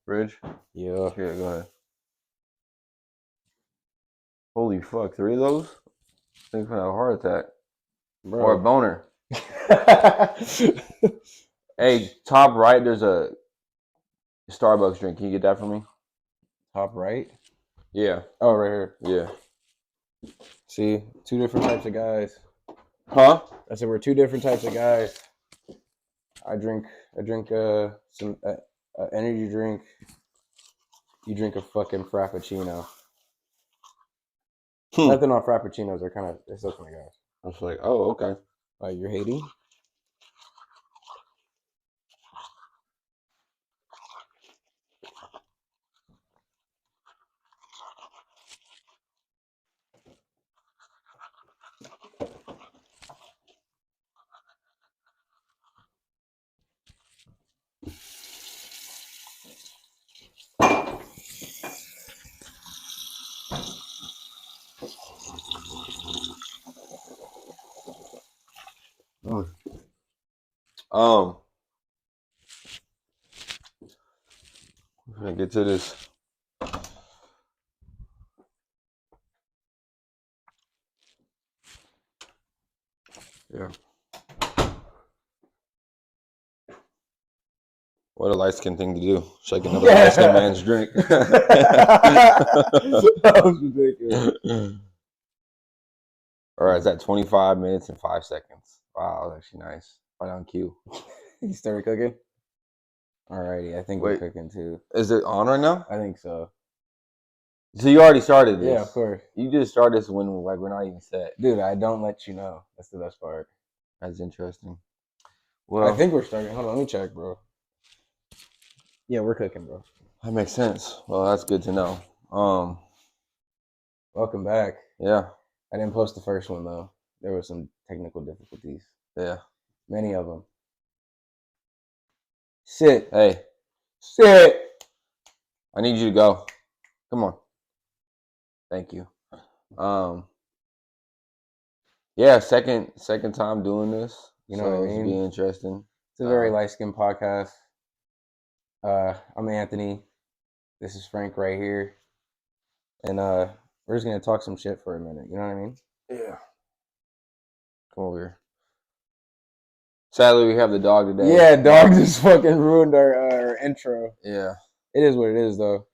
Bridge? Yeah. Yeah, go ahead. Holy fuck, 3 of those? I think I had a heart attack. Or a Bro. boner. Hey, top right, there's a Starbucks drink. Can you get that for me? Top right? Yeah. Oh, right here. Yeah. See, two different types of guys. Huh? I said we're two different types of guys. I drink some energy drink. You drink a fucking frappuccino. Nothing on frappuccinos. They're still kind of guys. I was like, oh, okay. You're hating? Um, we're gonna get to this. Yeah. What a light skin thing to do. Shake another light skin man's drink. That was ridiculous. All right, it's at 25 minutes and 5 seconds. Wow, that's actually nice. Right on cue. You started cooking? Alrighty, I think we're Wait, cooking too. is it on right now? I think so. So you already started this? Yeah, of course. You just started this when like we're not even set. Dude, I don't let you know. That's the best part. That's interesting. I Well, think we're starting. Hold on, let me check, bro. Yeah, we're cooking, bro. that makes sense. Well, that's good to know. Welcome back. Yeah, I didn't post the first one though. There were some technical difficulties. yeah. Many of them. Sit. Hey, Sit. I need you to go. Come on. Thank you. Yeah, second time doing this. You know so what I it's mean? be interesting. It's a very light skinned podcast. I'm Anthony. This is Frank right here. And we're just gonna talk some shit for a minute. You know what I mean? Yeah. Come over here. Sadly, we have the dog today. Yeah, dog just fucking ruined our intro. Yeah. It is what it is though.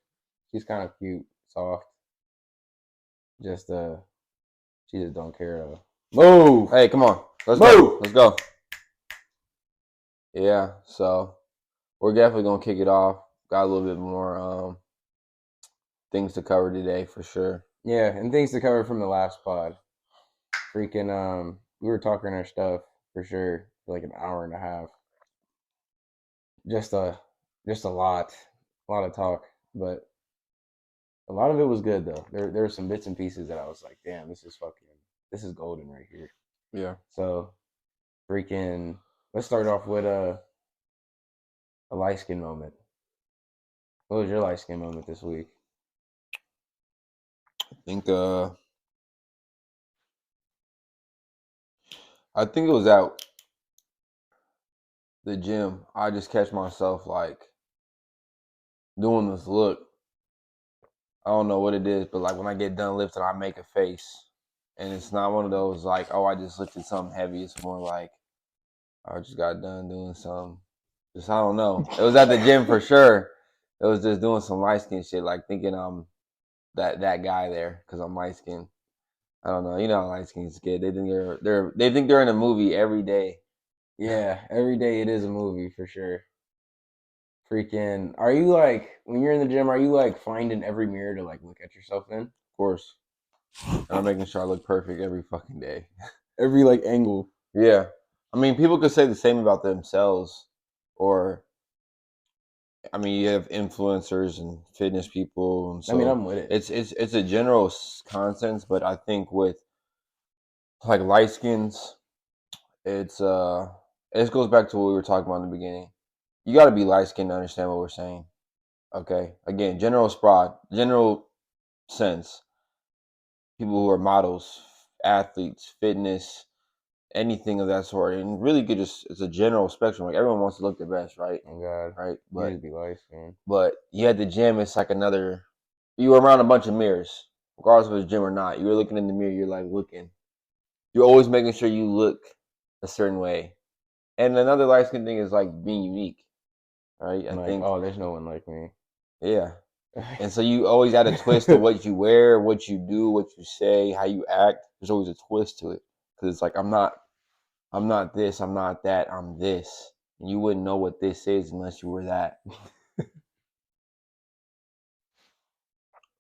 She's kind of cute, soft. Just she just don't care though. Move. Hey, come on. Let's Move. go. Let's go. Yeah, so we're definitely gonna kick it off. Got a little bit more things to cover today for sure. Yeah, and things to cover from the last pod. Freaking we were talking our stuff for sure for like an hour and a half. Just a lot of talk, but a lot of it was good though. There were some bits and pieces that I was like, damn, this is golden right here. Yeah. So freaking let's start off with a light skin moment. What was your light skin moment this week? I think it was at the gym. I just catch myself like doing this look. I don't know what it is, but like when I get done lifting, I make a face. And it's not one of those like, oh, I just lifted something heavy. It's more like I just got done doing something. Just I don't know. It was at the gym for sure. It was just doing some light skin shit, like thinking I'm that guy there because I'm light skinned. I don't know. You know how light skins get. They think they're in a movie every day. Yeah, every day it is a movie for sure. Freaking, are you like when you're in the gym? Are you like finding every mirror to like look at yourself in? Of course. And I'm making sure I look perfect every fucking day. Every like angle. Yeah. I mean, people could say the same about themselves, or I mean, you have influencers and fitness people, and so I mean, I'm with it. It's a general consensus, but I think with like light skins, it goes back to what we were talking about in the beginning. You got to be light skinned to understand what we're saying. Okay, again, general sense. People who are models, athletes, fitness, anything of that sort, and really could just it's a general spectrum. Like everyone wants to look the best, right? Oh God, Right, you just be light skinned. but you at the gym, it's like another. You were around a bunch of mirrors, regardless if it's gym or not. You're looking in the mirror. You're like looking. You're always making sure you look a certain way. And another life skin thing is like being unique, right? I Like, think, oh, there's no one like me. yeah. And so you always add a twist to what you wear, what you do, what you say, how you act. There's always a twist to it because it's like I'm not this, I'm not that, I'm this, and you wouldn't know what this is unless you were that.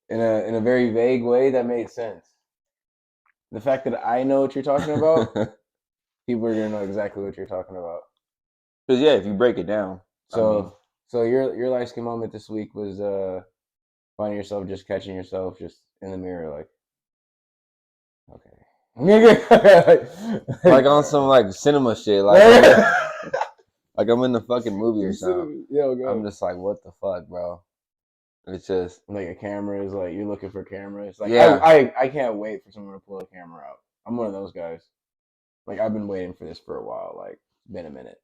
In a very vague way, that makes sense. The fact that I know what you're talking about, people are gonna know exactly what you're talking about. Because yeah, if you break it down, So, so your light skin moment this week was finding yourself just catching yourself just in the mirror, like, okay, like on some like cinema shit, like I'm in the fucking movie or something. Yo, go. I'm just like, what the fuck, bro? It's just like a camera is like you're looking for cameras. Like yeah. I can't wait for someone to pull a camera out. I'm one of those guys. Like I've been waiting for this for a while. Like it's been a minute.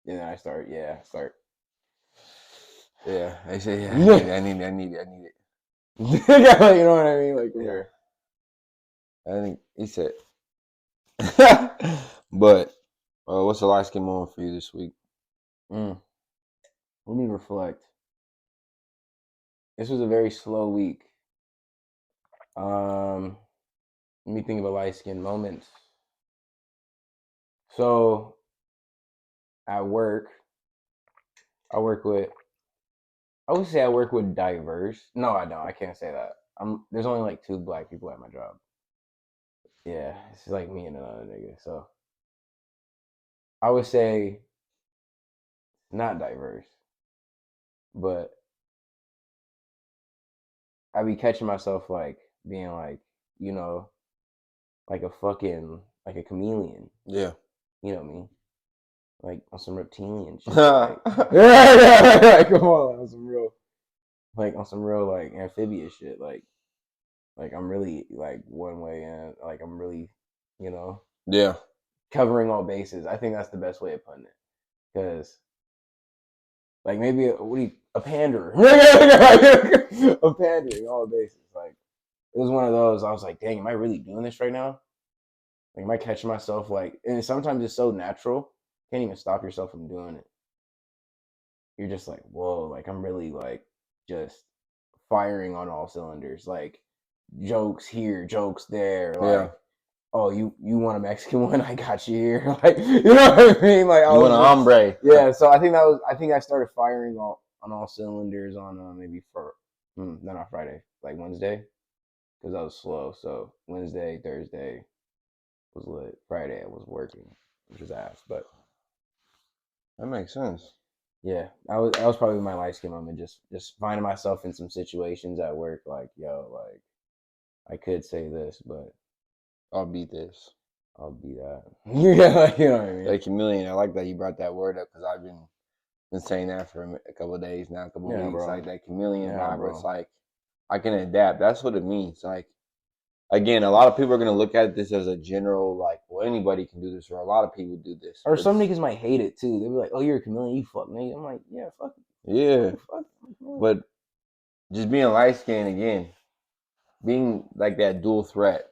And then I start. Yeah, I say yeah. I need it. You know what I mean? Like yeah. I think he said. But what's the light skin moment for you this week? Let me reflect. This was a very slow week. Let me think of a light skin moment. So at work, I work with. I would say I work with diverse. No, I don't. I can't say that. There's only like 2 black people at my job. Yeah, it's like me and another nigga. So I would say not diverse, but I be catching myself like being like, you know, like a fucking like a chameleon. Yeah. You know me, like on some reptilian shit. Like, Come on, on some real like amphibious shit. Like I'm really like one way and like I'm really, you know, yeah. covering all bases. I think that's the best way of putting it, because like maybe a panderer, a pandering all bases. Like it was one of those. I was like, dang, am I really doing this right now? Like, am I catching myself like? And sometimes it's so natural, can't even stop yourself from doing it. You're just like, whoa, like I'm really like just firing on all cylinders. Like jokes here, jokes there. Like, Yeah. oh, you want a Mexican one? I got you here. Like, you know what I mean? Like, you want an hombre? Yeah. So I think I started firing on all cylinders on maybe for not on Friday, like Wednesday, because I was slow. So Wednesday, Thursday was lit. Friday I was working, which was ass. But that makes sense. yeah, that was probably my light skin moment. Just finding myself in some situations at work, like, yo, like I could say this, but I'll beat this. I'll be that. Yeah, like, you know what I mean. Like chameleon. I like that you brought that word up because I've been saying that for a couple of days now, a couple of weeks. Bro. Like that chameleon Yeah, vibe. bro. It's like I can adapt. That's what it means. Like again, a lot of people are gonna look at this as a general, like, well, anybody can do this, or a lot of people do this. Or some niggas might hate it too. They'll be like, "Oh, you're a chameleon, you fuck nigga." I'm like, "Yeah, fuck it." Yeah, Fuck. but just being light skinned again, being like that dual threat.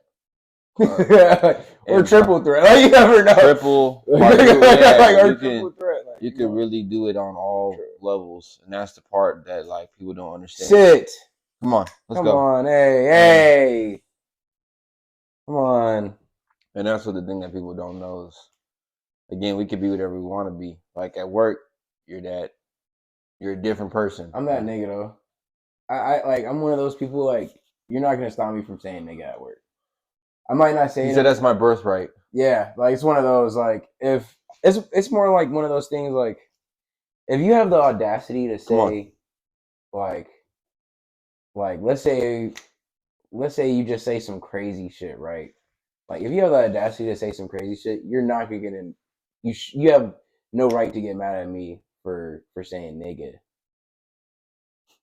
Or triple threat. Like, you never know. Triple, triple threat. Like, you can really do it on all levels, and that's the part that like people don't understand. Sit. Come on, let's go. Come on, hey. Come on. And that's what the thing that people don't know is, again, we could be whatever we want to be. Like at work, you're a different person. I'm that nigga though. I'm one of those people, like, you're not gonna stop me from saying nigga at work. I might not say it. He said that's my birthright. Yeah, like it's one of those, like, if it's more like one of those things, like if you have the audacity to say like let's say you just say some crazy shit, right? Like if you have the audacity to say some crazy shit, you're not gonna get in. You have no right to get mad at me for saying nigga.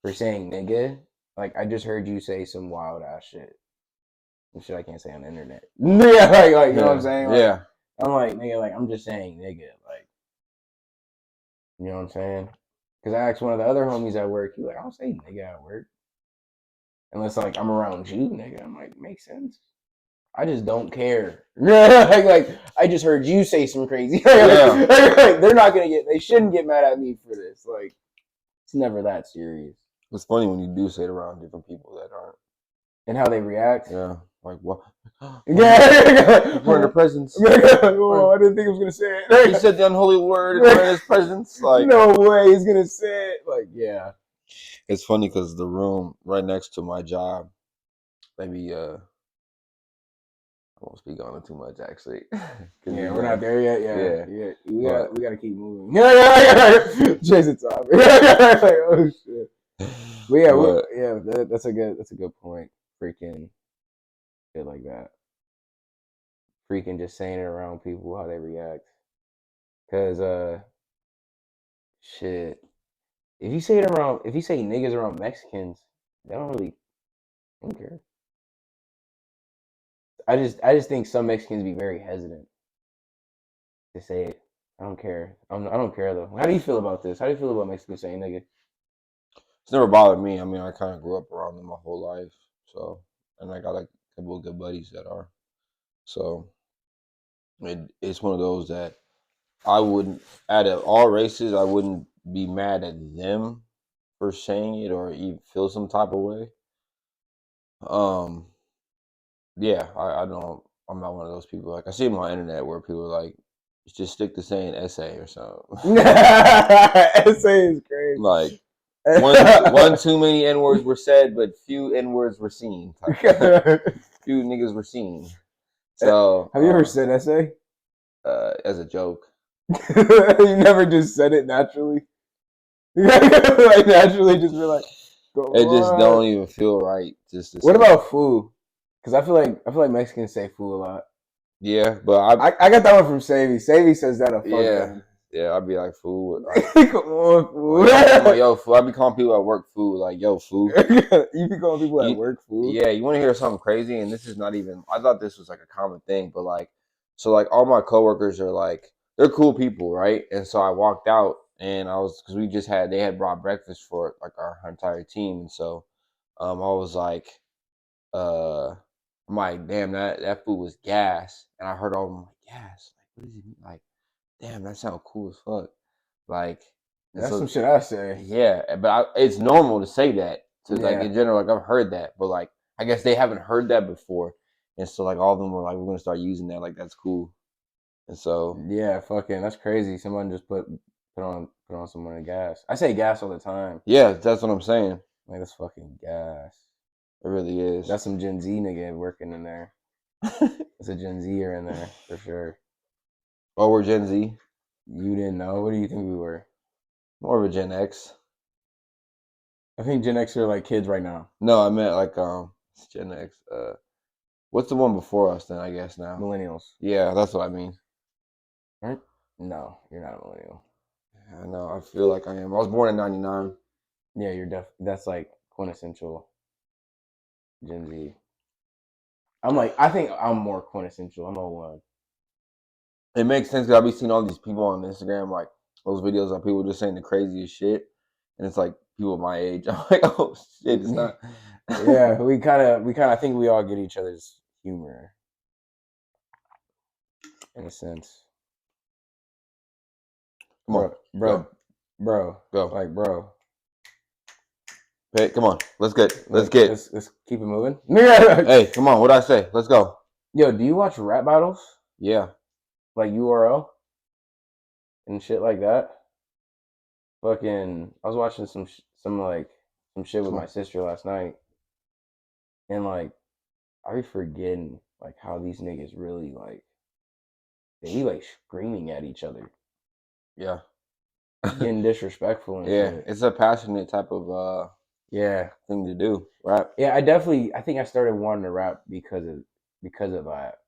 For saying nigga, like I just heard you say some wild ass shit. Shit I can't say on the internet. Yeah, like you know what I'm saying? Like, yeah. I'm like, nigga, like, I'm just saying, nigga, like, you know what I'm saying? Because I asked one of the other homies at work, he like, I don't say nigga at work. Unless, like, I'm around you, nigga. I'm like, makes sense. I just don't care. like, I just heard you say some crazy. Yeah. They're not gonna they shouldn't get mad at me for this. Like, it's never that serious. It's funny when you do say it around different people that aren't. And how they react. Yeah. Like what? Yeah. We're in the presence. Oh, I didn't think I was gonna say it. He said the unholy word and we're in his presence. Like, no way he's gonna say it. Like, yeah. it's funny because the room right next to my job, maybe I won't speak on it too much actually. Yeah, we're not there yet. Yeah. We gotta keep moving. Yeah. Chase the topic. Like, oh shit. But yeah, that's a good point. Freaking shit like that. Freaking just saying it around people how they react. Cause shit. If you say niggas around Mexicans, they don't care. I just think some Mexicans be very hesitant to say it. I don't care. I don't care though. How do you feel about this? How do you feel about Mexicans saying nigga? It's never bothered me. I mean, I kind of grew up around them my whole life, so and I got like a couple of good buddies that are. So it's one of those that I wouldn't, out of all races, I wouldn't be mad at them for saying it or even feel some type of way. Um, yeah, I don't. I'm not one of those people. Like I see them on the internet where people are like, just stick to saying essay or something. Essay is crazy. Like one too many N words were said, but few N words were seen. Few niggas were seen. So have you ever said essay? As a joke. You never just said it naturally. Like naturally, just be like, it just don't even feel right. Just to what say about food? Because I feel like Mexicans say food a lot. Yeah, but I got that one from Savy. Savy says that a fuck ton. Yeah, I'd be like food. Like, come on, food. Like, yo, food. I be calling people at work food. Like, yo, food. You be calling people at work food? Yeah, you want to hear something crazy? And this is not even. I thought this was like a common thing, but like, so like all my coworkers are like, they're cool people, right? And so I walked out, and I was because they had brought breakfast for like our entire team, and so, I was like, I'm like, damn, that food was gas, and I heard all of them like gas. Like, what does he mean? Like, damn, that sounds cool as fuck. Like, that's some shit I say. Yeah, but it's normal to say that to like in general. Like I've heard that, but like I guess they haven't heard that before, and so like all of them were like, we're gonna start using that. Like that's cool, and so yeah, fucking that's crazy. Someone just put on someone in gas. I say gas all the time. Yeah, that's what I'm saying. Like that's fucking gas. It really is. That's some Gen Z nigga working in there. It's a Gen Zer in there for sure. Oh, we're Gen Z. You didn't know? What do you think we were? More of a Gen X. I think Gen X are like kids right now. No, I meant like it's Gen X. What's the one before us then? I guess now Millennials. Yeah, that's what I mean. Right? No, you're not a millennial. I know. I feel like I am. I was born in '99. Yeah, you're that's like quintessential Gen Z. I think I'm more quintessential. I'm 01. It makes sense because I've been seeing all these people on Instagram, like those videos of people just saying the craziest shit, and it's like people my age. I'm like, oh shit, it's not. Yeah, we kind of I think we all get each other's humor in a sense. Come on, bro, go, like bro. Hey, come on, let's get. Let's keep it moving. Hey, come on, what'd I say? Let's go. Yo, do you watch rap battles? Yeah. Like URL and shit like that. Fucking, I was watching some shit with my sister last night, and like I be forgetting like how these niggas really like they be like screaming at each other. Yeah. Getting disrespectful and yeah, shit. it's a passionate type of thing to do. Rap. Yeah, I think I started wanting to rap because of that.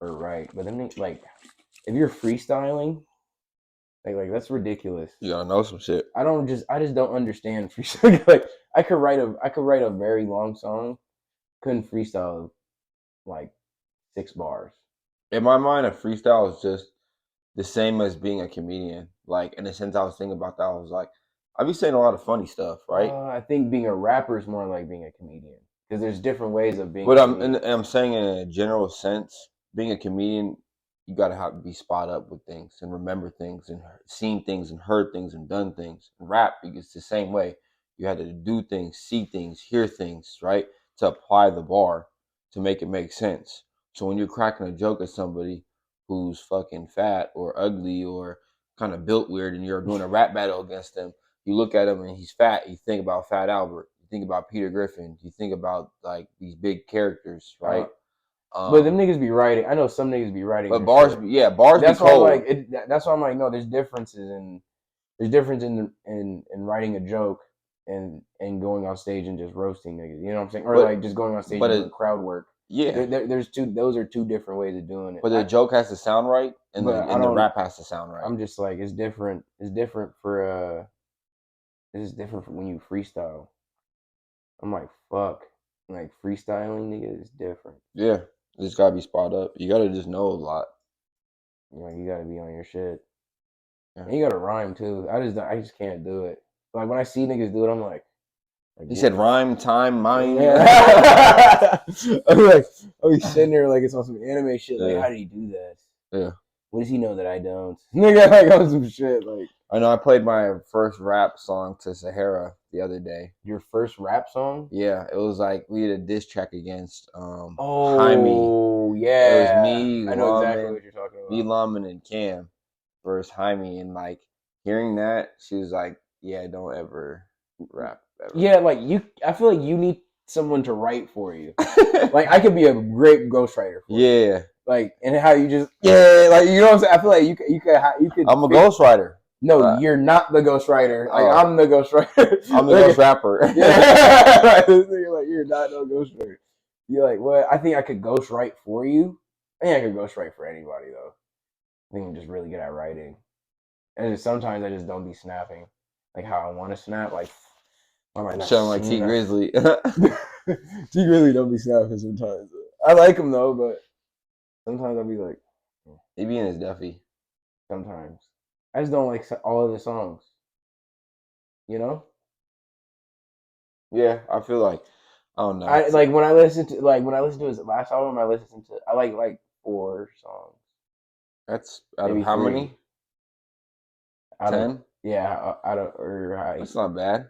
Or right. But then like if you're freestyling, like that's ridiculous. You gotta know some shit. I just don't understand freestyle. Like I could write a very long song, couldn't freestyle like 6 bars. In my mind, a freestyle is just the same as being a comedian. Like in the sense, I was thinking about that. I was like, I be saying a lot of funny stuff, right? I think being a rapper is more like being a comedian because there's different ways of being But a I'm and comedian. I'm saying in a general sense, being a comedian, you gotta have to be spot up with things and remember things and seen things and heard things and done things. And rap, it's the same way. You had to do things, see things, hear things, right, to apply the bar to make it make sense. So when you're cracking a joke at somebody who's fucking fat or ugly or kind of built weird, and you're doing a rap battle against them, you look at him and he's fat. You think about Fat Albert. You think about Peter Griffin. You think about like these big characters, Uh, right? but them Um, niggas be writing. I know some niggas be writing but their bars, shit. yeah, bars be That's why I'm like, cold. that's why I'm like, no, there's differences in there's difference in writing a joke and going on stage and just roasting niggas. You know what I'm saying? Or But like just going on stage but and doing crowd work. yeah, There's two. Those are two different ways of doing it. but the joke has to sound right, and But I the don't. rap has to sound right. I'm just like it's different. It's different for This is different from when you freestyle. I'm like fuck. Like freestyling, nigga, is different. Yeah, it's gotta be spot up. You gotta just know a lot. You know, you gotta be on your shit. Yeah. And you gotta rhyme too. I just can't do it. Like when I see niggas do it, I'm like He what? said rhyme, time, mine. Yeah. I'm like, I'll be sitting there like it's on some anime shit. Like, Yeah, how did he do that? yeah. What does he know that I don't? Nigga, like on some shit. Like I know. I played my first rap song to Sahara the other day. your first rap song? Yeah, it was like we had a diss track against Jaime. Oh It was yeah, I know exactly what you're talking Me, about. Laman, and Cam versus Jaime, and like hearing that, she was like, "Yeah, don't ever rap ever." Yeah, like I feel like you need someone to write for you. Like I could be a great ghostwriter for you. Yeah, Like and how you just yeah, like you know what I'm saying. I feel like you could I'm a ghostwriter. No, Right. you're not the ghostwriter. Like Oh, I'm the ghostwriter. I'm the Like, ghost rapper. yeah, like, this nigga, like you're not no ghostwriter. You're like, what? I think I could ghostwrite for you. I think I could ghostwrite for anybody though. I think I'm just really good at writing, and just, sometimes I just don't be snapping like how I want to snap. Like, why am I not Sound like T snapping? Grizzly. He really don't be snapping sometimes. I like him though, but sometimes I'll be like, He be in his Duffy. sometimes I just don't like all of the songs. You know. Yeah, I feel like I don't know. I like when I listen to his last album. I like four songs, That's out of maybe how three. many? Out of 10? yeah, out of or That's not bad.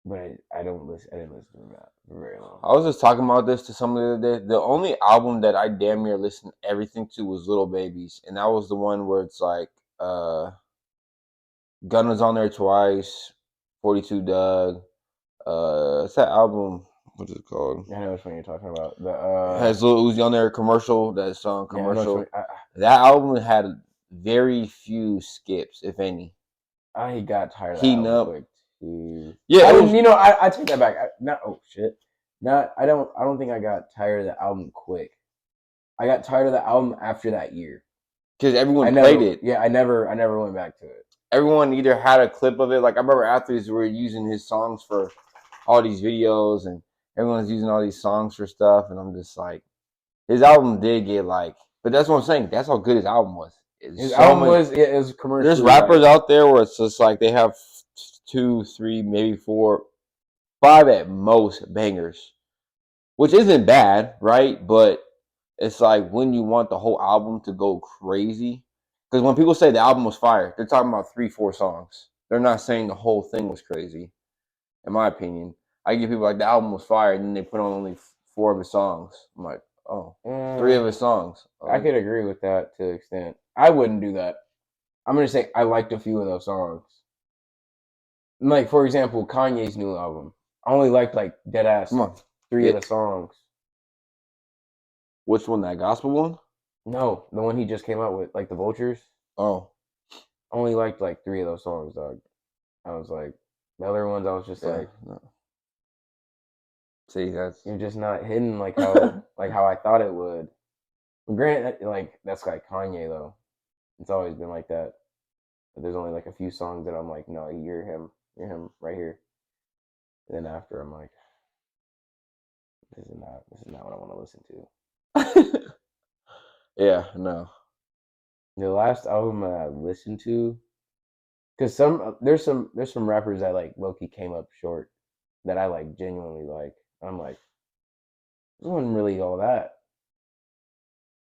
but I don't listen. I didn't listen to him that for very long. I was just talking about this to somebody the other day. The only album that I damn near listened everything to was Little Babies, and that was the one where it's like Gun was on there twice, 42 Doug. It's that album. What is it called? I know which one you're talking about. It has Lil Uzi on there. Commercial. That song Yeah, I know which one. commercial. That album had very few skips, if any. I got tired of that Heating album up. quick too. Yeah, I it didn't. was I take that back. Not oh shit. Not I don't. I don't think I got tired of the album quick. I got tired of the album after that year. because everyone I played never. it. Yeah, I never went back to it. Everyone either had a clip of it. Like I remember athletes were using his songs for all these videos, and everyone's using all these songs for stuff. And I'm just like, his album did get like, but that's what I'm saying. That's how good his album was. It's His so album many. was it was There's commercially rappers like out there where it's just like they have 2, 3, maybe 4, 5 at most bangers, which isn't bad, right? But it's like when you want the whole album to go crazy. Because when people say the album was fire, they're talking about 3, 4 songs. They're not saying the whole thing was crazy, in my opinion. I get people like the album was fire, and then they put on only 4 of his songs. I'm like, oh, 3 of his songs. I could agree with that to an extent. I wouldn't do that. I'm gonna say I liked a few of those songs. Like for example, Kanye's new album. I only liked like dead ass Come on. three of Yeah. the songs. Which one? That gospel one? No, the one he just came out with, like the Vultures. Oh, I only liked like three of those songs, dog. I was like, the other ones, I was just yeah. like, No. See, that's. you're just not hitting like how I thought it would. Granted, like that's like Kanye though. It's always been like that. But there's only like a few songs that I'm like, no, you're him right here. And then after, I'm like, this is not what I want to listen to. Yeah, no. The last album that I listened to, because there's some rappers that like Loki came up short that I like genuinely like. I'm like, this wasn't really all that,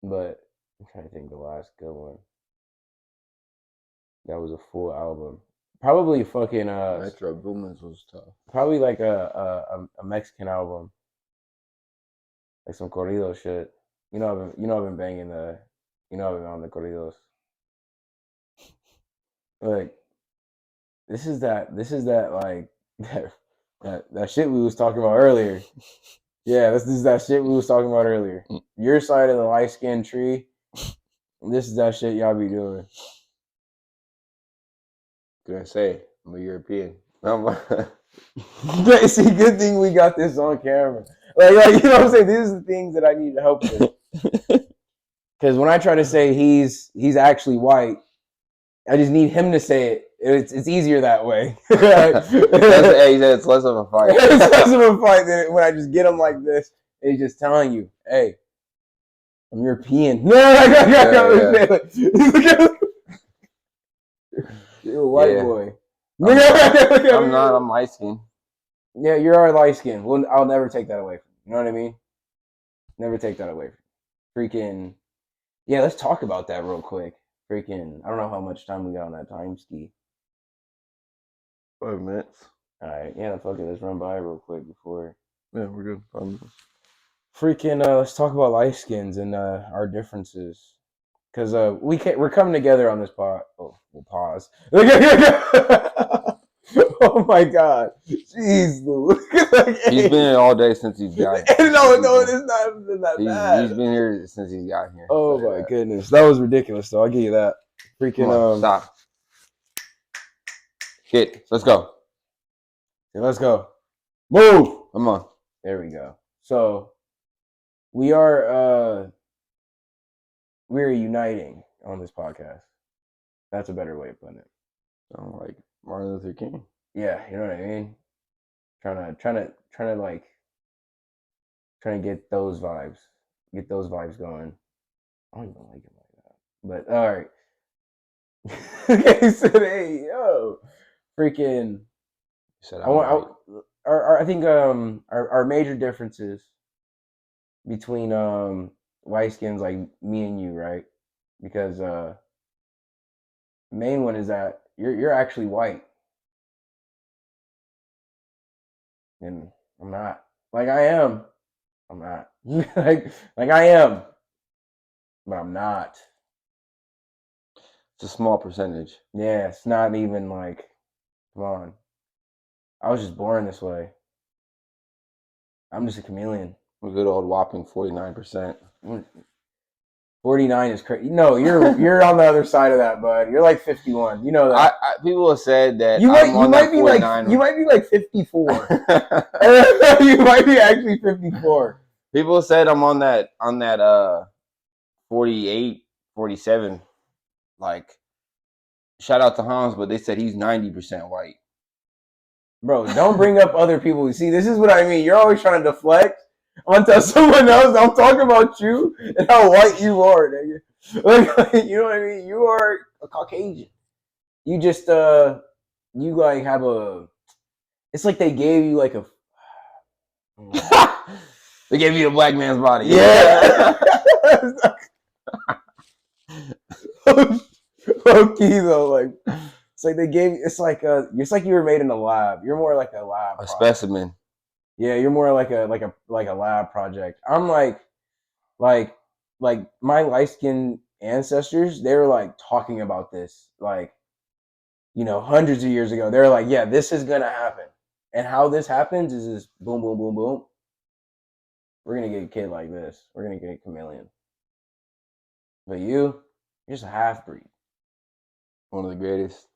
but I'm trying to think the last good one that was a full album. Probably fucking Metro Boomers was tough. probably like a Mexican album, like some corrido shit. I've been banging I've been on the corridos. Like this is that like that shit we was talking about earlier. Yeah, this is that shit we was talking about earlier. Your side of the light skinned tree. This is that shit y'all be doing. Can I say I'm a European? See, good thing we got this on camera. Like you know what I'm saying? These are the things that I need to help with. Because when I try to say he's actually white, I just need him to say it. It's easier that way. Hey, he said it's less of a fight. It's less of a fight than when I just get him like this and he's just telling you, "Hey, I'm European." No, you're a white boy. I'm not. I'm light skinned. Yeah, you're our light skin. Well, I'll never take that away from you. You know what I mean? Never take that away from you. Freaking. Yeah, let's talk about that real quick. Freaking. I don't know how much time we got on that time ski. 5 minutes. All right. Yeah, fuck it. Let's run by real quick before. Yeah, we're good. 5 minutes. Freaking. Let's talk about light skins and our differences. Because we're coming together on this pod. Oh, we'll pause. Oh my god. Jeez, Lou. He's been here all day since he's got here. No, it's not bad. He's been here since he's got here. Oh my goodness. That was ridiculous, though. I'll give you that. Freaking stop. Hit. Let's go. Yeah, let's go. Move. Come on. There we go. So we're uniting on this podcast. That's a better way of putting it. Sound like Martin Luther King. Yeah, you know what I mean? Trying to get those vibes. Get those vibes going. I don't even like it like that. But all right. Okay, so hey, yo. Freaking Said I think our major differences between white skins like me and you, right? Because main one is that you're actually white. And I'm not. Like I am. I'm not. like I am. But I'm not. It's a small percentage. Yeah, it's not even like, come on. I was just born this way. I'm just a chameleon. A good old whopping 49%. 49 is crazy. No, you're on the other side of that, bud. You're like 51. You know that. People have said that you might be like 54. You might be actually 54. People said I'm on that 48, 47. Like, shout out to Hans, but they said he's 90% white. Bro, don't bring up other people. See, this is what I mean. You're always trying to deflect onto someone else. I'm talking about you and how white you are, nigga. Like, you know what I mean? You are a Caucasian. You just you like have a. It's like they gave you like a. They gave you a black man's body. Yeah. Low key though, like it's like they gave. It's like you were made in a lab. You're more like a lab. A specimen. Yeah, you're more like a lab project. I'm like my light skinned ancestors. They were like talking about this like, hundreds of years ago. They were like, yeah, this is gonna happen, and how this happens is this boom, boom, boom, boom. We're gonna get a kid like this. We're gonna get a chameleon. But you're just a half breed. One of the greatest.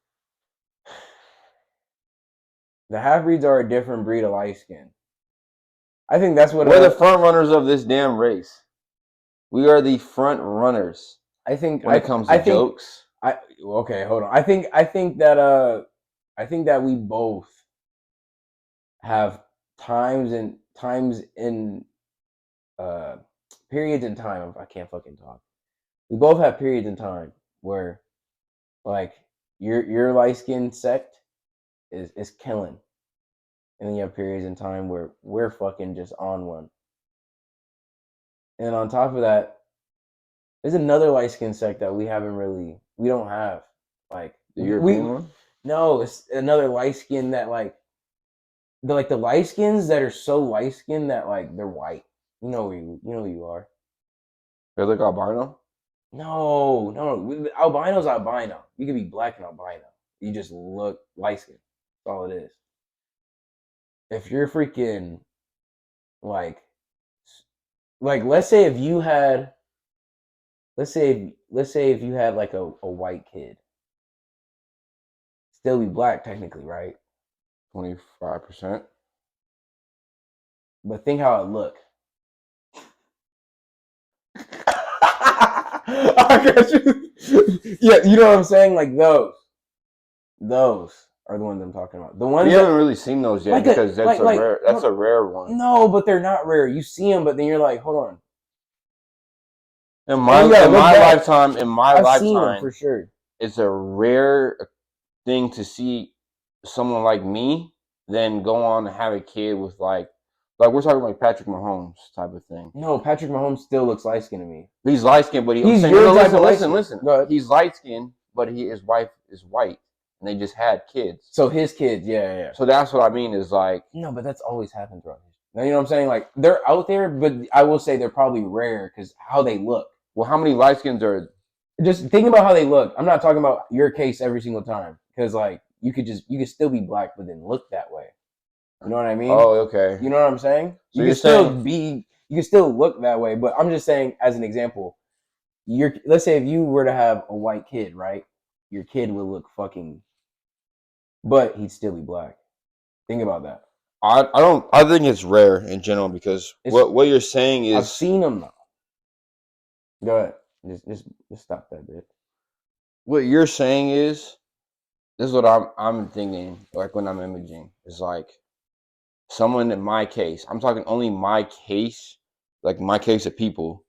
The half breeds are a different breed of light skin. I think that's what we're the front runners of this damn race. We are the front runners. I think when it comes to jokes. Okay, hold on. I think that we both have times in periods in time. I can't fucking talk. we both have periods in time where like your light skin sect is killing, and then you have periods in time where we're fucking just on one. And on top of that, there's another light skin sect that we don't have. Like The European one? no, it's another light skin that the light skins that are so light skinned that like they're white. You know who you are. They look albino? No, albino's albino. You can be black and albino. You just look light skinned. That's all it is. If you're freaking like let's say if you had let's say if you had like a white kid, still be black technically, right? 25%. But think how it look. I got you. Yeah, you know what I'm saying? Like those are the ones I'm talking about. The ones We haven't really seen those yet because that's a rare one. No, but they're not rare. You see them, but then you're like, hold on. In my lifetime, I've seen them for sure. It's a rare thing to see someone like me then go on and have a kid with like we're talking like Patrick Mahomes type of thing. No, Patrick Mahomes still looks light skinned to me. He's light skinned, but he's your type of listen. He's light skinned, but his wife is white, and they just had kids. So his kids, yeah. So that's what I mean is like no, but that's always happened throughout history. Now, you know what I'm saying? Like they're out there, but I will say they're probably rare because how they look. Well, how many light skins are? Just think about how they look. I'm not talking about your case every single time because like you could still be black, but then look that way. You know what I mean? Oh, okay. You know what I'm saying? So you can still look that way, but I'm just saying as an example, let's say if you were to have a white kid, right? Your kid would look fucking, but he'd still be black. Think about that. I think it's rare in general because what you're saying is I've seen them though. Go ahead. Just stop that bit. What you're saying is this is what I'm thinking like when I'm imaging. It's like someone in my case, I'm talking only my case, like my case of people,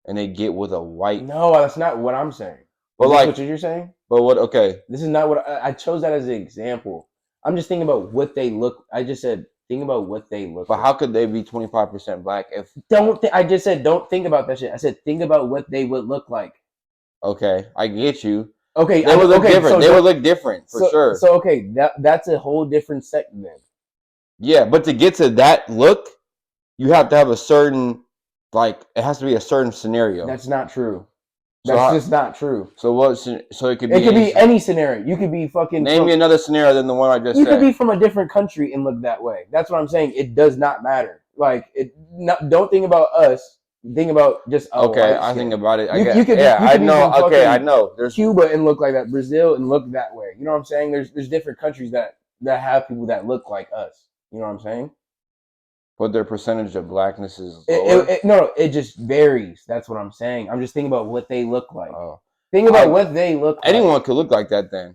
and they get with a white. No, that's not what I'm saying. But like what you're saying? But what? Okay, this is not what I chose that as an example. I'm just thinking about what they look. I just said think about what they look. But like. How could they be 25% black if? I just said don't think about that shit. I said think about what they would look like. Okay, I get you. Okay, they would look different. They would look different for sure. So okay, that's a whole different segment then. Yeah, but to get to that look, you have to have a certain, like, it has to be a certain scenario. That's not true. That's just not true. So what? So it could be. It could be any scenario. You could be fucking. Name me another scenario than the one I just said. You could be from a different country and look that way. That's what I'm saying. It does not matter. Like don't think about us. Think about just. Okay, I think about it. You could. I know. Okay, I know. There's Cuba and look like that. Brazil and look that way. You know what I'm saying? There's different countries that have people that look like us. You know what I'm saying? But their percentage of blackness is lower? No, it just varies. That's what I'm saying. I'm just thinking about what they look like. Oh. Think about what they look like. Anyone could look like that then.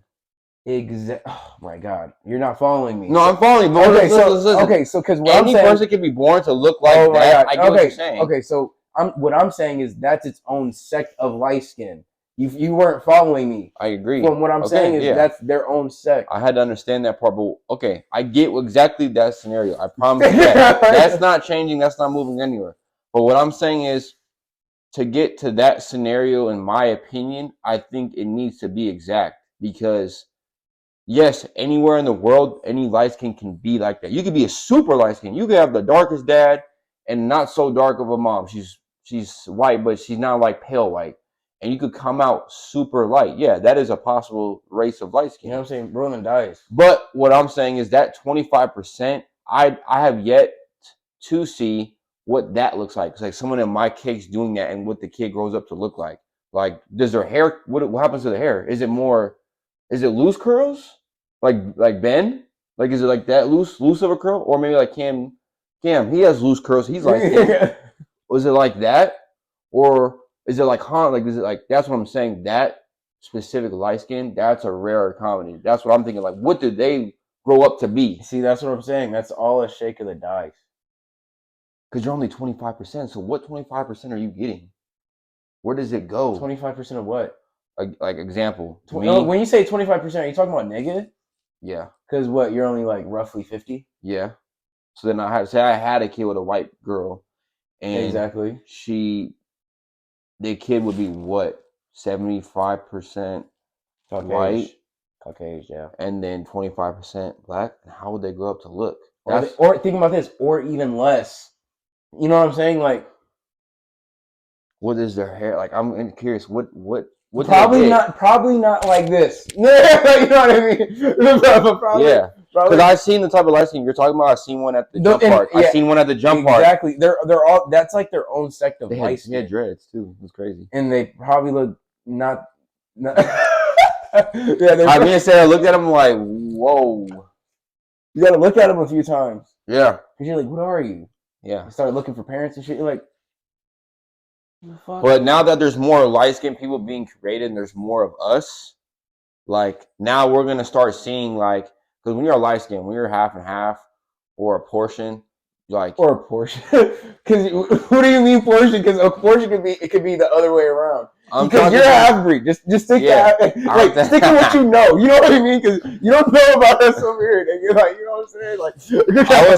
Oh my God, you're not following me. No, I'm following you. Okay, so because any person can be born to look like that. I get what you're saying. Okay, so what I'm saying is that's its own sect of light skin. You weren't following me. I agree. From what I'm saying is that's their own sect. I had to understand that part, but okay, I get exactly that scenario. I promise you that. That's not changing. That's not moving anywhere. But what I'm saying is, to get to that scenario, in my opinion, I think it needs to be exact because, yes, anywhere in the world, any light skin can be like that. You could be a super light skin. You could have the darkest dad and not so dark of a mom. She's white, but she's not like pale white. And you could come out super light. Yeah, that is a possible race of light skin. You know what I'm saying? Rolling dice. But what I'm saying is that 25%, I have yet to see what that looks like. It's like someone in my case doing that and what the kid grows up to look like. Like, does their hair, what happens to the hair? Is it loose curls? Like Ben? Like, is it like that loose of a curl? Or maybe like Cam, he has loose curls. He's like, was it like that? Or is it like is it like that's what I'm saying? That specific light skin, that's a rare comedy. That's what I'm thinking. Like, what did they grow up to be? See, that's what I'm saying. That's all a shake of the dice. Because you're only 25%. So what 25% are you getting? Where does it go? 25% of what? Like example. When you say 25%, are you talking about negative? Yeah. Because what? You're only like roughly 50. Yeah. So then I had a kid with a white girl, and Exactly. the kid would be what 75% white, Caucasian, yeah. and then 25% black. And how would they grow up to look? Or think about this, or even less. You know what I'm saying? Like, what is their hair like? I'm curious. What probably not like this. You know what I mean? Probably, yeah. Because I've seen the type of light skin you're talking about. I've seen one at the jump park. Yeah, I've seen one at the jump park. Exactly. They're all. That's like their own sect of light skin. They had dreads too. It was crazy. And they probably look not. Yeah, I mean, I looked at them like, whoa. You got to look at them a few times. Yeah. Because you're like, what are you? Yeah. You start looking for parents and shit. You're like, but now that there's more light skinned people being created and there's more of us, like now we're gonna start seeing like, because when you're light skinned, when you're half and half or a portion, like or a portion. Because who do you mean portion? Because a portion could be the other way around. Because you're a half breed. Just stick to stick to what you know. You know what I mean? Because you don't know about us over here. And you're like, you know what I'm saying? Like, I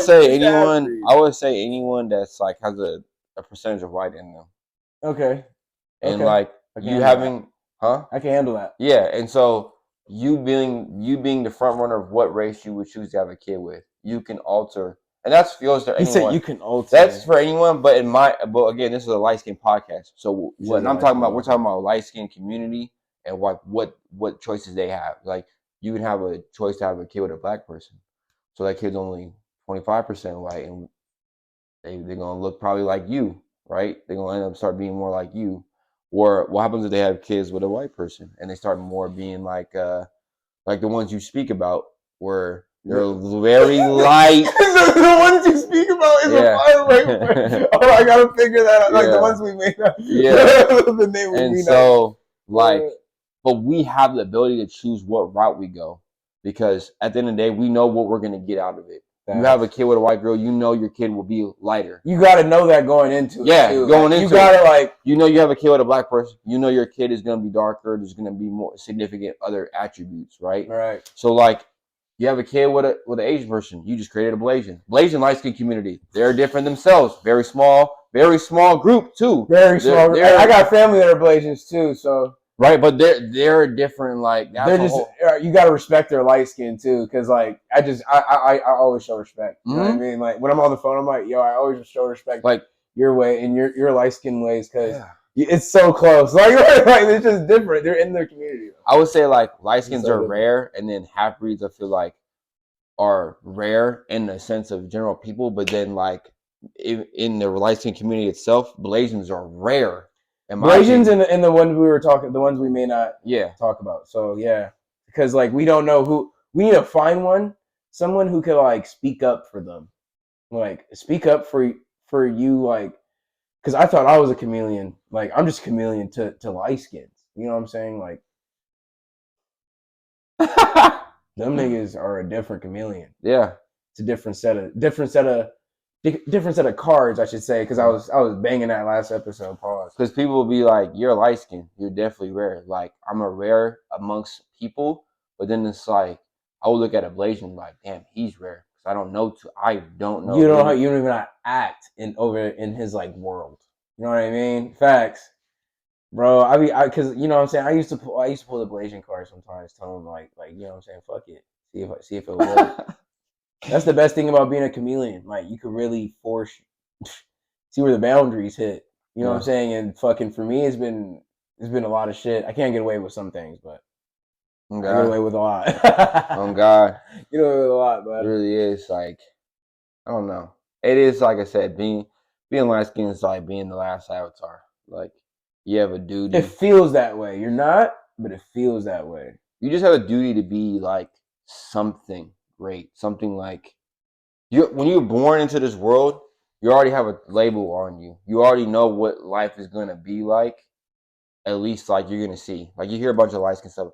would say anyone that's like has a percentage of white in them. Okay. And like you having, I can handle that. Yeah, and so you being the front runner of what race you would choose to have a kid with, you can alter, and that's feels to anyone. You said you can alter. That's for anyone, but again, this is a light skin podcast. So when I'm talking about, we're talking about light skin community and what choices they have. Like you can have a choice to have a kid with a black person, so that kid's only 25% white, and they're gonna look probably like you, right? They're gonna end up start being more like you. Or what happens if they have kids with a white person and they start more being like the ones you speak about, where they're very light. The ones you speak about is a fire. Oh, I gotta figure that out. Like the ones we made up. Yeah. The name we and so but we have the ability to choose what route we go, because at the end of the day, we know what we're gonna get out of it. You have a kid with a white girl, you know your kid will be lighter. You got to know that going into it. Yeah, going into it. You got to like... You know you have a kid with a black person. You know your kid is going to be darker. There's going to be more significant other attributes, right? Right. So like, you have a kid with an Asian person. You just created a Blasian. Blasian light skin community. They're different themselves. Very small group too. Very small group. I got family that are Blasians too, so... Right, but they're different. Like they're just you got to respect their light skin too, because like I always show respect. You know what I mean? Like when I'm on the phone, I'm like, yo, I always show respect, like your way and your light skin ways, because it's so close. Like it's just different. They're in their community. I would say like light skins are rare, and then half breeds I feel like are rare in the sense of general people, but then like in the light skin community itself, Blasians are rare. Blasians and the ones we were talking, the ones we may not talk about. So yeah, because like we don't know who, we need to find someone who could like speak up for them, like speak up for you, like, because I thought I was a chameleon. Like I'm just a chameleon to light skins. You know what I'm saying? Like them niggas are a different chameleon. Yeah, it's a different set of cards, I should say, because I was banging that last episode. Pause. Because people will be like, "You're light skinned. You're definitely rare." Like I'm a rare amongst people, but then it's like I would look at a Blasian like, "Damn, he's rare." Because I don't know. You don't even act in his like world. You know what I mean? Facts, bro. Because you know what I'm saying. I used to pull the Blasian card sometimes, tell them like you know what I'm saying. Fuck it. See if it works. That's the best thing about being a chameleon. Like you could really see where the boundaries hit. You know what I'm saying? And fucking for me, it's been a lot of shit. I can't get away with some things, but I get away with a lot. Oh God, get away with a lot, but it really is like, I don't know. It is like I said, being light skinned is like being the last avatar. Like you have a duty. It feels that way. You're not, but it feels that way. You just have a duty to be like something great, something like when you're born into this world, you already have a label on you. You already know what life is gonna be like. At least like you're gonna see. Like you hear a bunch of light skin stuff.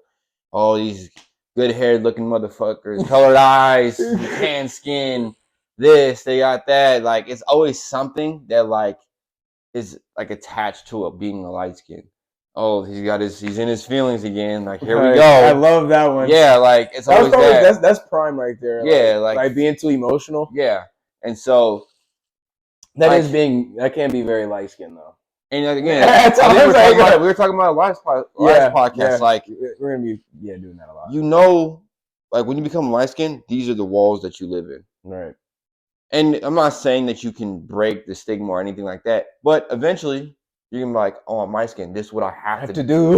Oh, these good haired looking motherfuckers, colored eyes, tan skin, this, they got that. Like it's always something that like is like attached to it being a light skin. Oh, he's in his feelings again. Like here we go. I love that one. Yeah, like it's always that. That's prime right there. Yeah, like being too emotional. Yeah, and so that can be very light skinned though. And again, we were talking about last podcast. Yeah. Like we're gonna be doing that a lot. You know, like when you become light skinned, these are the walls that you live in. Right. And I'm not saying that you can break the stigma or anything like that, but eventually you're gonna be like, oh, I'm light skinned. This is what I have to do.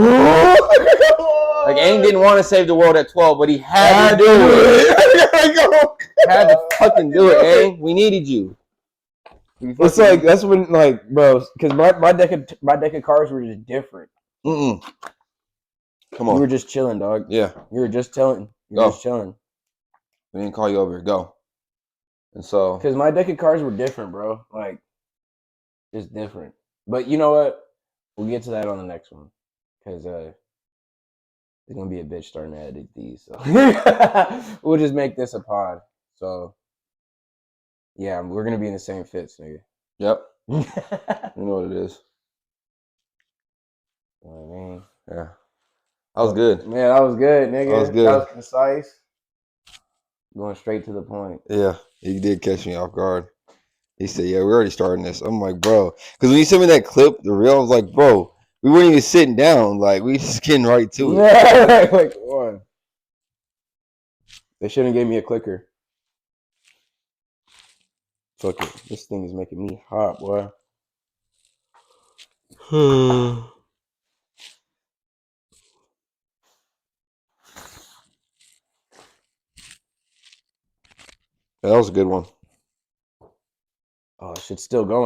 Like Aang didn't want to save the world at 12, but he had to do it. Had to fucking do it, Aang. We needed you. It's like that's when, like, bro, because my deck of cards were just different. Come on, you were just chilling, dog. Yeah, you were just chilling. Just chilling. We didn't call you over. Go. And so, because my deck of cards were different, bro. Like, just different. But you know what? We'll get to that on the next one, because there's gonna be a bitch starting to edit these. So we'll just make this a pod. So yeah, we're gonna be in the same fits, nigga. Yep. You know what it is. You know what I mean? Yeah. That was good. Yeah, that was good, nigga. That was good. That was concise. Going straight to the point. Yeah, he did catch me off guard. He said, yeah, we're already starting this. I'm like, bro. Because when you sent me that clip, the reel, I was like, bro, we weren't even sitting down. Like, we just getting right to it. Like, one. They shouldn't give me a clicker. Fuck it. This thing is making me hot, boy. That was a good one. Oh, shit's still going.